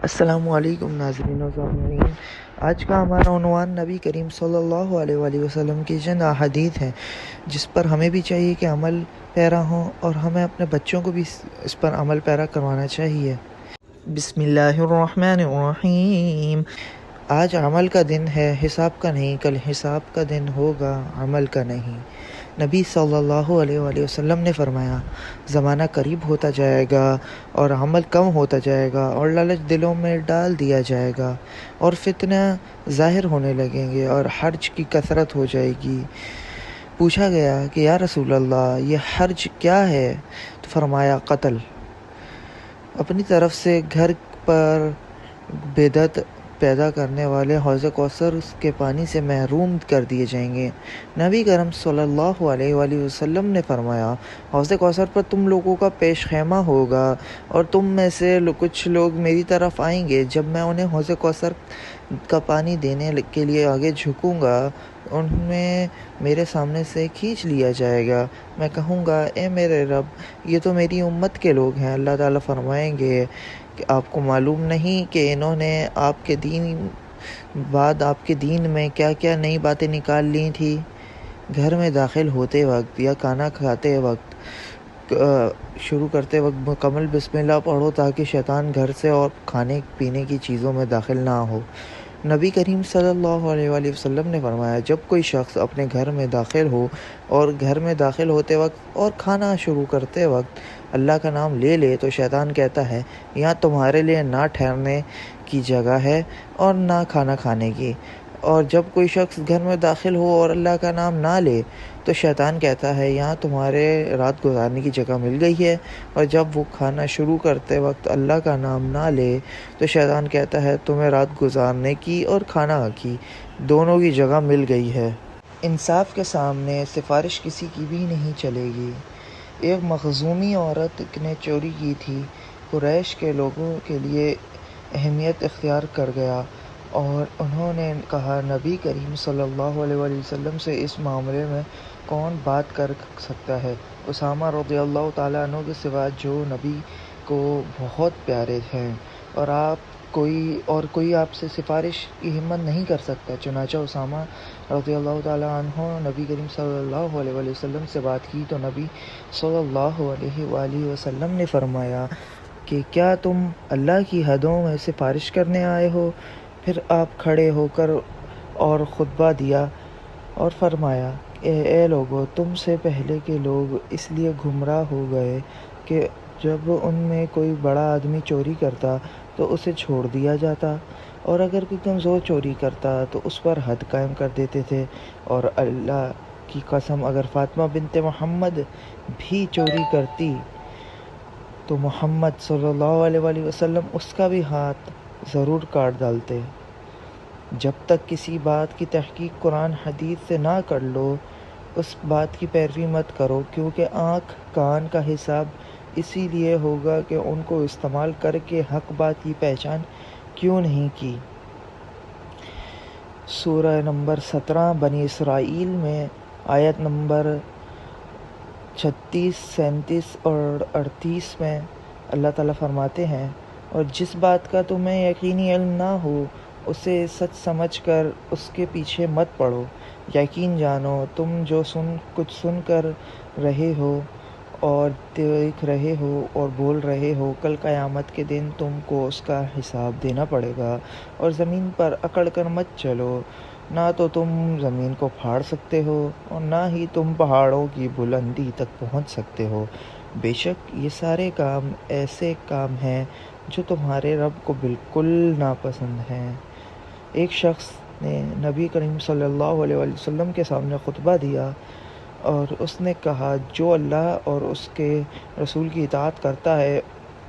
السلام علیکم ناظرین و سامعین، آج کا ہمارا عنوان نبی کریم صلی اللہ علیہ وآلہ وسلم کی چند احادیث ہیں جس پر ہمیں بھی چاہیے کہ عمل پیرا ہوں اور ہمیں اپنے بچوں کو بھی اس پر عمل پیرا کروانا چاہیے۔ بسم اللہ الرحمن الرحیم۔ آج عمل کا دن ہے، حساب کا نہیں۔ کل حساب کا دن ہوگا، عمل کا نہیں۔ نبی صلی اللہ علیہ وآلہ وسلم نے فرمایا، زمانہ قریب ہوتا جائے گا اور عمل کم ہوتا جائے گا اور لالچ دلوں میں ڈال دیا جائے گا اور فتنہ ظاہر ہونے لگیں گے اور حرج کی کثرت ہو جائے گی۔ پوچھا گیا کہ یا رسول اللہ، یہ حرج کیا ہے؟ تو فرمایا، قتل۔ اپنی طرف سے گھر پر بدعت پیدا کرنے والے حوض کوثر کے پانی سے محروم کر دیے جائیں گے۔ نبی کرم صلی اللہ علیہ وآلہ وسلم نے فرمایا، حوض کوثر پر تم لوگوں کا پیش خیمہ ہوگا اور تم میں سے کچھ لوگ میری طرف آئیں گے۔ جب میں انہیں حوض کوثر کا پانی دینے کے لیے آگے جھکوں گا، انہیں میرے سامنے سے کھینچ لیا جائے گا۔ میں کہوں گا، اے میرے رب، یہ تو میری امت کے لوگ ہیں۔ اللہ تعالیٰ فرمائیں گے کہ آپ کو معلوم نہیں کہ انہوں نے آپ کے دین میں کیا کیا نئی باتیں نکال لی تھی؟ گھر میں داخل ہوتے وقت یا کھانا کھاتے وقت شروع کرتے وقت مکمل بسم اللہ پڑھو تاکہ شیطان گھر سے اور کھانے پینے کی چیزوں میں داخل نہ ہو۔ نبی کریم صلی اللہ علیہ وآلہ وسلم نے فرمایا، جب کوئی شخص اپنے گھر میں داخل ہو اور گھر میں داخل ہوتے وقت اور کھانا شروع کرتے وقت اللہ کا نام لے لے تو شیطان کہتا ہے، یہاں تمہارے لیے نہ ٹھہرنے کی جگہ ہے اور نہ کھانا کھانے کی۔ اور جب کوئی شخص گھر میں داخل ہو اور اللہ کا نام نہ لے تو شیطان کہتا ہے، یہاں تمہارے رات گزارنے کی جگہ مل گئی ہے۔ اور جب وہ کھانا شروع کرتے وقت اللہ کا نام نہ لے تو شیطان کہتا ہے، تمہیں رات گزارنے کی اور کھانا کی دونوں کی جگہ مل گئی ہے۔ انصاف کے سامنے سفارش کسی کی بھی نہیں چلے گی۔ ایک مخزومی عورت نے چوری کی تھی۔ قریش کے لوگوں کے لیے اہمیت اختیار کر گیا اور انہوں نے کہا، نبی کریم صلی اللہ علیہ وآلہ وسلم سے اس معاملے میں کون بات کر سکتا ہے؟ اسامہ رضی اللہ تعالیٰ عنہ کے سوا جو نبی کو بہت پیارے ہیں اور کوئی آپ سے سفارش کی ہمت نہیں کر سکتا۔ چنانچہ اسامہ رضی اللہ تعالیٰ عنہ نبی کریم صلی اللہ علیہ وآلہ وسلم سے بات کی تو نبی صلی اللہ علیہ وآلہ وسلم نے فرمایا کہ کیا تم اللہ کی حدوں میں سفارش کرنے آئے ہو؟ پھر آپ کھڑے ہو کر اور خطبہ دیا اور فرمایا، اے لوگو، تم سے پہلے کے لوگ اس لیے گمراہ ہو گئے کہ جب ان میں کوئی بڑا آدمی چوری کرتا تو اسے چھوڑ دیا جاتا، اور اگر کوئی کمزور چوری کرتا تو اس پر حد قائم کر دیتے تھے، اور اللہ کی قسم اگر فاطمہ بنت محمد بھی چوری کرتی تو محمد صلی اللہ علیہ وآلہ وسلم اس کا بھی ہاتھ ضرور کاٹ ڈالتے۔ جب تک کسی بات کی تحقیق قرآن حدیث سے نہ کر لو، اس بات کی پیروی مت کرو، کیونکہ آنکھ کان کا حساب اسی لیے ہوگا کہ ان کو استعمال کر کے حق بات کی پہچان کیوں نہیں کی۔ سورہ نمبر 17 بنی اسرائیل میں آیت نمبر 36، 37 اور 38 میں اللہ تعالیٰ فرماتے ہیں، اور جس بات کا تمہیں یقینی علم نہ ہو اسے سچ سمجھ کر اس کے پیچھے مت پڑو۔ یقین جانو تم جو کچھ سن کر رہے ہو اور دیکھ رہے ہو اور بول رہے ہو، کل قیامت کے دن تم کو اس کا حساب دینا پڑے گا۔ اور زمین پر اکڑ کر مت چلو، نہ تو تم زمین کو پھاڑ سکتے ہو اور نہ ہی تم پہاڑوں کی بلندی تک پہنچ سکتے ہو۔ بے شک یہ سارے کام ایسے کام ہیں جو تمہارے رب کو بالکل ناپسند ہیں۔ ایک شخص نے نبی کریم صلی اللہ علیہ وآلہ وسلم کے سامنے خطبہ دیا اور اس نے کہا، جو اللہ اور اس کے رسول کی اطاعت کرتا ہے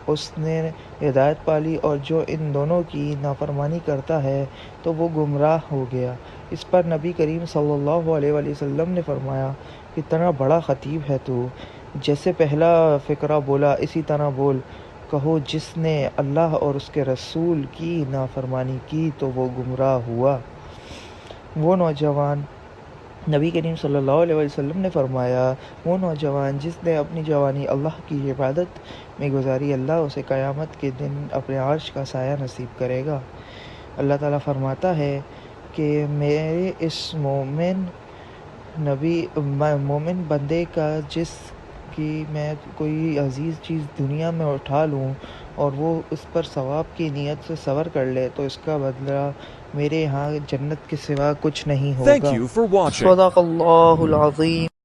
اس نے ہدایت پالی، اور جو ان دونوں کی نافرمانی کرتا ہے تو وہ گمراہ ہو گیا۔ اس پر نبی کریم صلی اللہ علیہ وآلہ وسلم نے فرمایا، کتنا بڑا خطیب ہے تو، جیسے پہلا فقرہ بولا اسی طرح بول۔ کہو، جس نے اللہ اور اس کے رسول کی نافرمانی کی تو وہ گمراہ ہوا۔ وہ نوجوان نبی کریم صلی اللہ علیہ وسلم نے فرمایا وہ نوجوان جس نے اپنی جوانی اللہ کی عبادت میں گزاری اللہ اسے قیامت کے دن اپنے عرش کا سایہ نصیب کرے گا۔ اللہ تعالیٰ فرماتا ہے کہ میرے اس مومن بندے کا جس کی میں کوئی عزیز چیز دنیا میں اٹھا لوں اور وہ اس پر ثواب کی نیت سے صبر کر لے تو اس کا بدلہ میرے ہاں جنت کے سوا کچھ نہیں Thank ہوگا۔ you for watching. صدق اللہ العظیم۔